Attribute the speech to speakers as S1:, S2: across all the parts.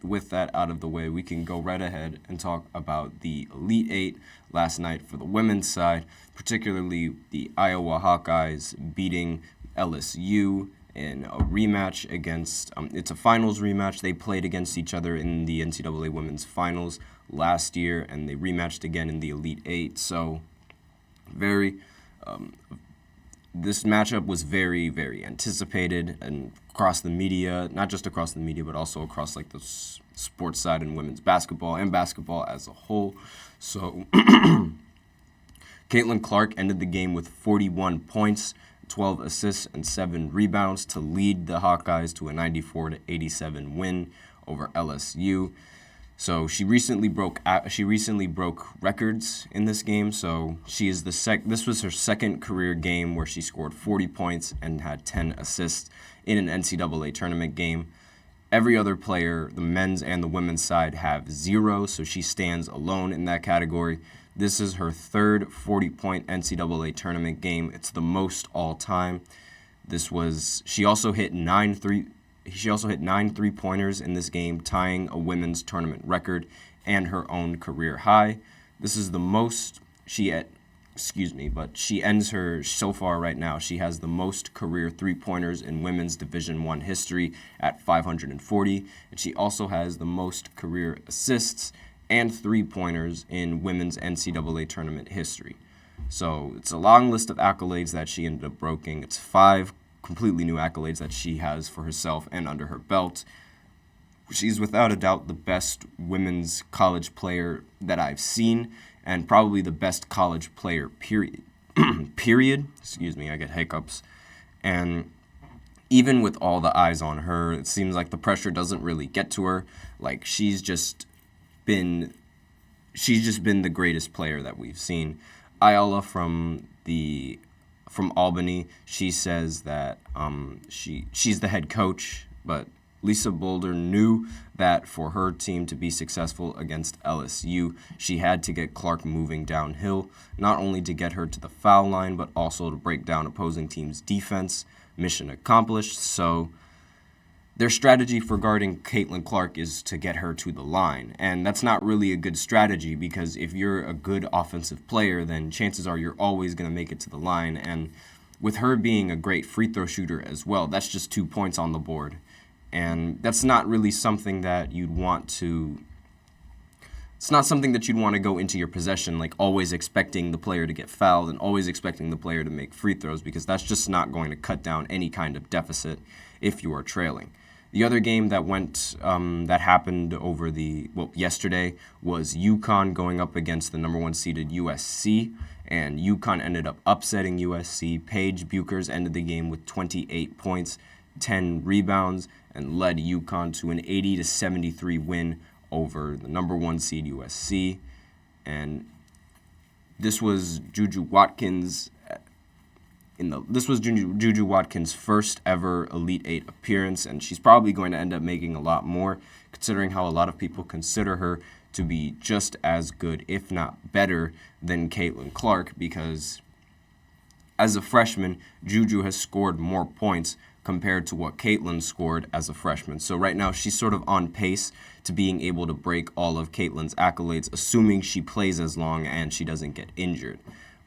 S1: with that out of the way, we can go right ahead and talk about the Elite Eight last night for the women's side, particularly the Iowa Hawkeyes beating LSU in a rematch against, it's a finals rematch. They played against each other in the NCAA Women's Finals last year, and they rematched again in the Elite Eight. So this matchup was very, very anticipated and across the media, not just across the media, but also across like the sports side and women's basketball and basketball as a whole. So Caitlin Clark ended the game with 41 points, 12 assists, and 7 rebounds to lead the Hawkeyes to a 94-87 win over LSU. So she recently broke records in this game. So she is this was her second career game where she scored 40 points and had 10 assists in an NCAA tournament game. Every other player, the men's and the women's side, have 0, so she stands alone in that category. This is her third 40-point NCAA tournament game. It's the most all time. She also hit 9 three-pointers in this game, tying a women's tournament record and her own career high. This is the most she ends her so far right now. She has the most career three-pointers in women's Division I history at 540, and she also has the most career assists and three-pointers in women's NCAA tournament history. So it's a long list of accolades that she ended up breaking. It's 5 completely new accolades that she has for herself and under her belt. She's without a doubt the best women's college player that I've seen, and probably the best college player, period. Excuse me, I get hiccups. And even with all the eyes on her, it seems like the pressure doesn't really get to her. Like, she's just been the greatest player that we've seen. Ayala from Albany, she says that she's the head coach, but Lisa Boulder knew that for her team to be successful against LSU, she had to get Clark moving downhill, not only to get her to the foul line, but also to break down opposing teams' defense. Mission accomplished. So their strategy for guarding Caitlin Clark is to get her to the line. And that's not really a good strategy, because if you're a good offensive player, then chances are you're always going to make it to the line. And with her being a great free throw shooter as well, that's just 2 points on the board. And that's not really something that you'd want to... It's not something that you'd want to go into your possession, like always expecting the player to get fouled and always expecting the player to make free throws, because that's just not going to cut down any kind of deficit if you are trailing. The other game that happened yesterday was UConn going up against the number 1 seeded USC, and UConn ended up upsetting USC. Paige Buchers ended the game with 28 points, 10 rebounds, and led UConn to an 80-73 win over the number 1 seed USC. And this was Juju Watkins' first ever Elite Eight appearance, and she's probably going to end up making a lot more, considering how a lot of people consider her to be just as good, if not better, than Caitlin Clark, because as a freshman, Juju has scored more points compared to what Caitlin scored as a freshman. So right now, she's sort of on pace to being able to break all of Caitlin's accolades, assuming she plays as long and she doesn't get injured.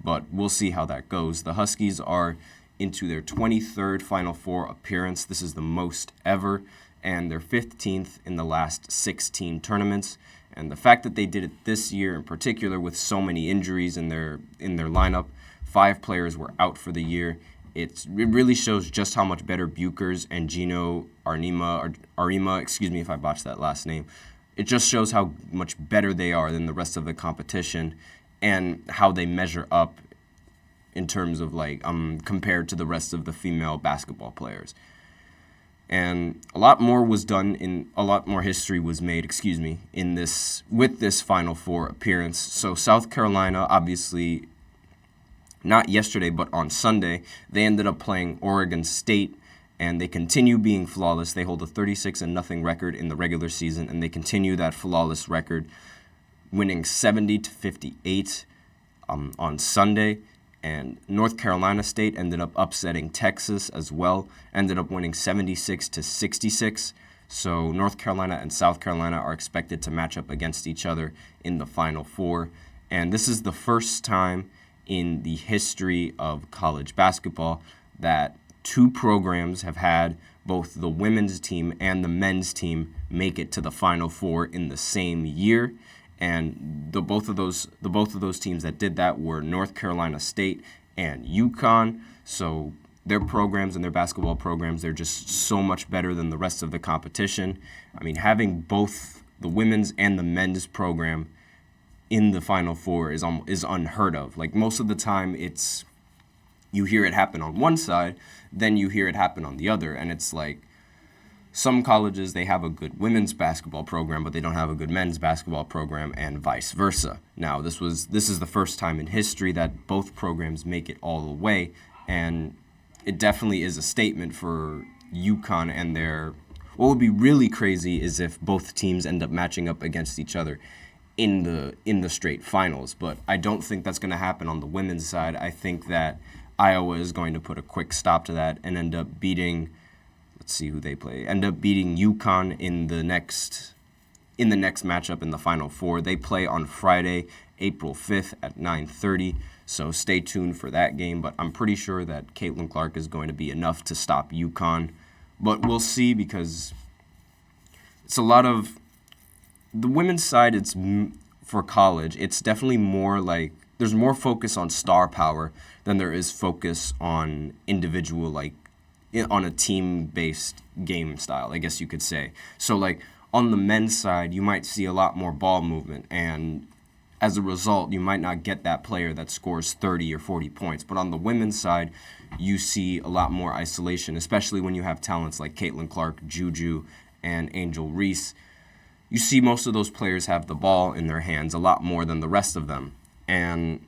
S1: But we'll see how that goes. The Huskies are into their 23rd Final Four appearance. This is the most ever, and they're 15th in the last 16 tournaments. And the fact that they did it this year in particular with so many injuries in their lineup, 5 players were out for the year. It really shows just how much better Buchers and Gino Arima, excuse me if I botched that last name. It just shows how much better they are than the rest of the competition, and how they measure up in terms of compared to the rest of the female basketball players. And a lot more history was made, with this Final Four appearance. So South Carolina, obviously, not yesterday, but on Sunday, they ended up playing Oregon State, and they continue being flawless. They hold a 36-0 record in the regular season, and they continue that flawless record, winning 70-58 on Sunday. And North Carolina State ended up upsetting Texas as well, ended up winning 76-66. So North Carolina and South Carolina are expected to match up against each other in the Final Four. And this is the first time in the history of college basketball that two programs have had both the women's team and the men's team make it to the Final Four in the same year. And the both of those teams that did that were North Carolina State and UConn. So their programs and their basketball programs, they're just so much better than the rest of the competition. I mean, having both the women's and the men's program in the Final Four is unheard of. Like, most of the time, you hear it happen on one side, then you hear it happen on the other, and it's like some colleges, they have a good women's basketball program, but they don't have a good men's basketball program, and vice versa. Now, this is the first time in history that both programs make it all the way, and it definitely is a statement for UConn and their. What would be really crazy is if both teams end up matching up against each other in the straight finals, but I don't think that's going to happen on the women's side. I think that Iowa is going to put a quick stop to that and end up beating. Let's see who they play. End up beating UConn in the next matchup in the Final Four. They play on Friday, April 5th at 9:30. So stay tuned for that game. But I'm pretty sure that Caitlin Clark is going to be enough to stop UConn. But we'll see, because it's a lot of the women's side. It's for college. It's definitely more like there's more focus on star power than there is focus on individual, like on a team-based game style, I guess you could say. So, like, on the men's side, you might see a lot more ball movement, and as a result, you might not get that player that scores 30 or 40 points. But on the women's side, you see a lot more isolation, especially when you have talents like Caitlin Clark, Juju, and Angel Reese. You see most of those players have the ball in their hands a lot more than the rest of them. And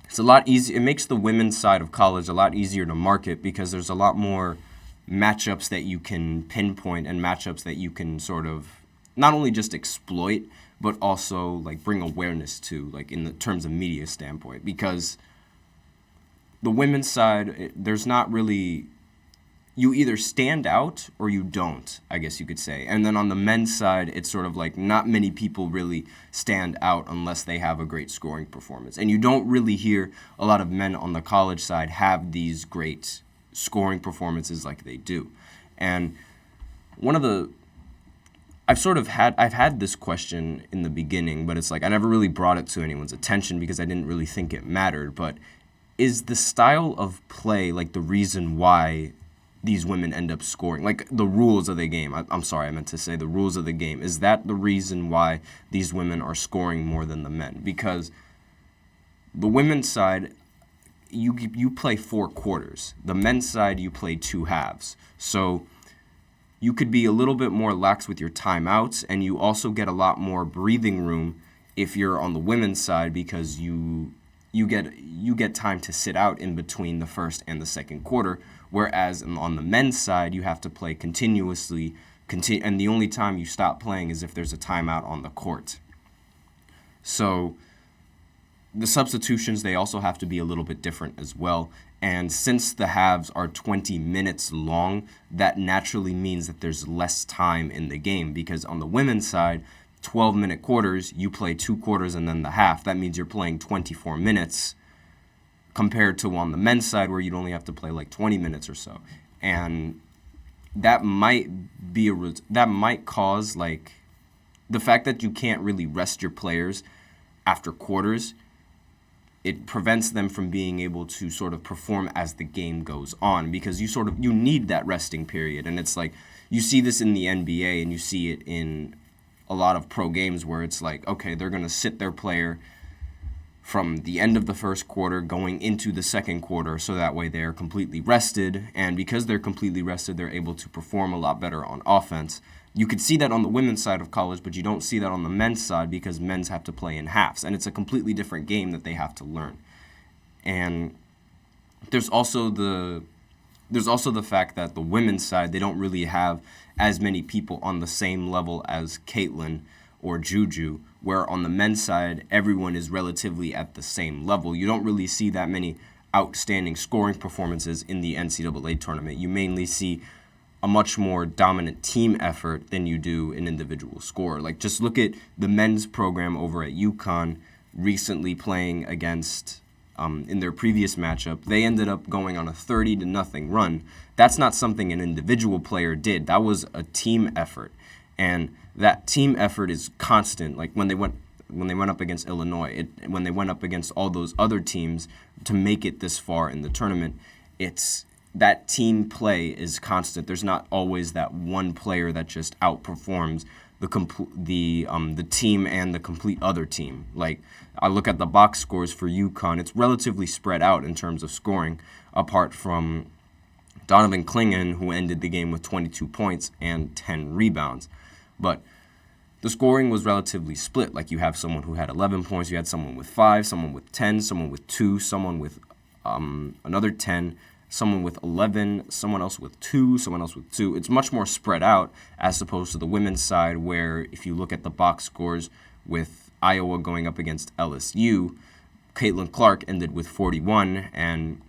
S1: it's a lot easier. It makes the women's side of college a lot easier to market, because there's a lot more matchups that you can pinpoint and matchups that you can sort of not only just exploit, but also like bring awareness to, like in the terms of media standpoint. Because the women's side, there's not really, you either stand out or you don't, I guess you could say. And then on the men's side, it's sort of like not many people really stand out unless they have a great scoring performance. And you don't really hear a lot of men on the college side have these great scoring performances like they do. And I've had this question in the beginning, but it's like I never really brought it to anyone's attention because I didn't really think it mattered. But is the style of play like the reason why these women end up scoring? Like the rules of the game. I'm sorry, I meant to say the rules of the game. Is that the reason why these women are scoring more than the men? Because the women's side, you play 4 quarters. The men's side, you play 2 halves. So you could be a little bit more lax with your timeouts, and you also get a lot more breathing room if you're on the women's side, because you get time to sit out in between the first and the second quarter, whereas on the men's side, you have to play continuously, and the only time you stop playing is if there's a timeout on the court. So the substitutions, they also have to be a little bit different as well. And since the halves are 20 minutes long, that naturally means that there's less time in the game, because on the women's side, 12-minute quarters, you play 2 quarters and then the half. That means you're playing 24 minutes compared to on the men's side where you'd only have to play like 20 minutes or so. And that might cause, like, the fact that you can't really rest your players after quarters, it prevents them from being able to sort of perform as the game goes on, because you need that resting period. And it's like, you see this in the NBA and you see it in a lot of pro games where it's like, okay, they're going to sit their player from the end of the first quarter going into the second quarter, so that way they're completely rested. And because they're completely rested, they're able to perform a lot better on offense. You could see that on the women's side of college, but you don't see that on the men's side, because men's have to play in halves, and it's a completely different game that they have to learn. And there's also the fact that the women's side, they don't really have as many people on the same level as Caitlin or Juju, where on the men's side, everyone is relatively at the same level. You don't really see that many outstanding scoring performances in the NCAA tournament. You mainly see a much more dominant team effort than you do an individual score. Like, just look at the men's program over at UConn recently playing against, in their previous matchup. They ended up going on a 30-0 run. That's not something an individual player did. That was a team effort. And that team effort is constant. Like, when they went up against Illinois, when they went up against all those other teams to make it this far in the tournament, that team play is constant. There's not always that one player that just outperforms the team and the complete other team. Like, I look at the box scores for UConn, it's relatively spread out in terms of scoring, apart from Donovan Clingan, who ended the game with 22 points and 10 rebounds. But the scoring was relatively split. Like, you have someone who had 11 points, you had someone with 5, someone with 10, someone with 2, someone with another 10, someone with 11, someone else with 2, someone else with 2. It's much more spread out as opposed to the women's side, where if you look at the box scores with Iowa going up against LSU, Caitlin Clark ended with 41 and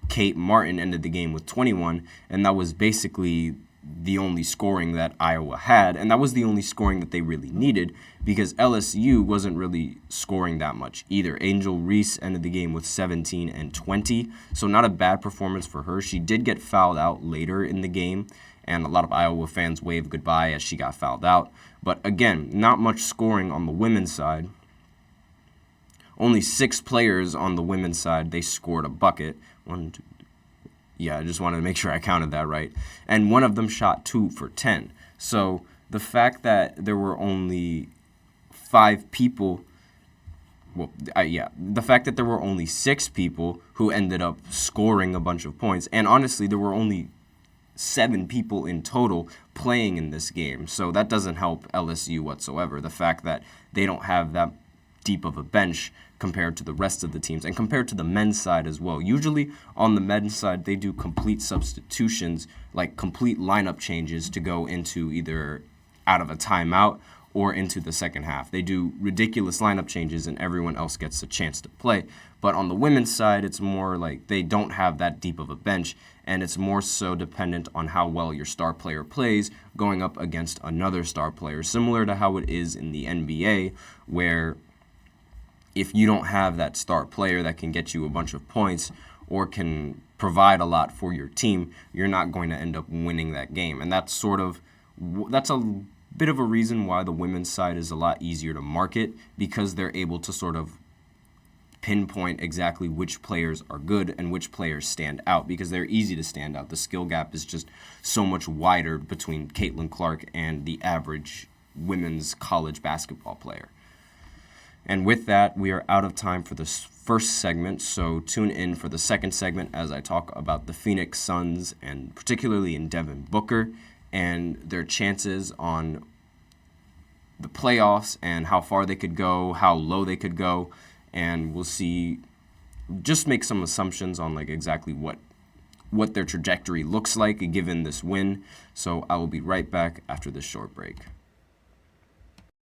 S1: Kate Martin ended the game with 21, and that was basically the only scoring that Iowa had, and that was the only scoring that they really needed because LSU wasn't really scoring that much either. Angel Reese ended the game with 17 and 20, so not a bad performance for her. She did get fouled out later in the game, and a lot of Iowa fans waved goodbye as she got fouled out. But again, not much scoring on the women's side. Only 6 players on the women's side, they scored a bucket. 1, 2, yeah, I just wanted to make sure I counted that right. And one of them shot 2 for 10. So the fact that there were only 5 people, the fact that there were only 6 people who ended up scoring a bunch of points, and honestly, there were only 7 people in total playing in this game. So that doesn't help LSU whatsoever. The fact that they don't have that deep of a bench compared to the rest of the teams and compared to the men's side as well. Usually on the men's side, they do complete substitutions, like complete lineup changes to go into either out of a timeout or into the second half. They do ridiculous lineup changes and everyone else gets a chance to play. But on the women's side, it's more like they don't have that deep of a bench, and it's more so dependent on how well your star player plays going up against another star player, similar to how it is in the NBA, where if you don't have that star player that can get you a bunch of points or can provide a lot for your team, you're not going to end up winning that game. And that's a bit of a reason why the women's side is a lot easier to market, because they're able to sort of pinpoint exactly which players are good and which players stand out, because they're easy to stand out. The skill gap is just so much wider between Caitlin Clark and the average women's college basketball player. And with that, we are out of time for this first segment, so tune in for the second segment as I talk about the Phoenix Suns, and particularly in Devin Booker, and their chances on the playoffs and how far they could go, how low they could go, and we'll see, just make some assumptions on like exactly what their trajectory looks like given this win. So I will be right back after this short break.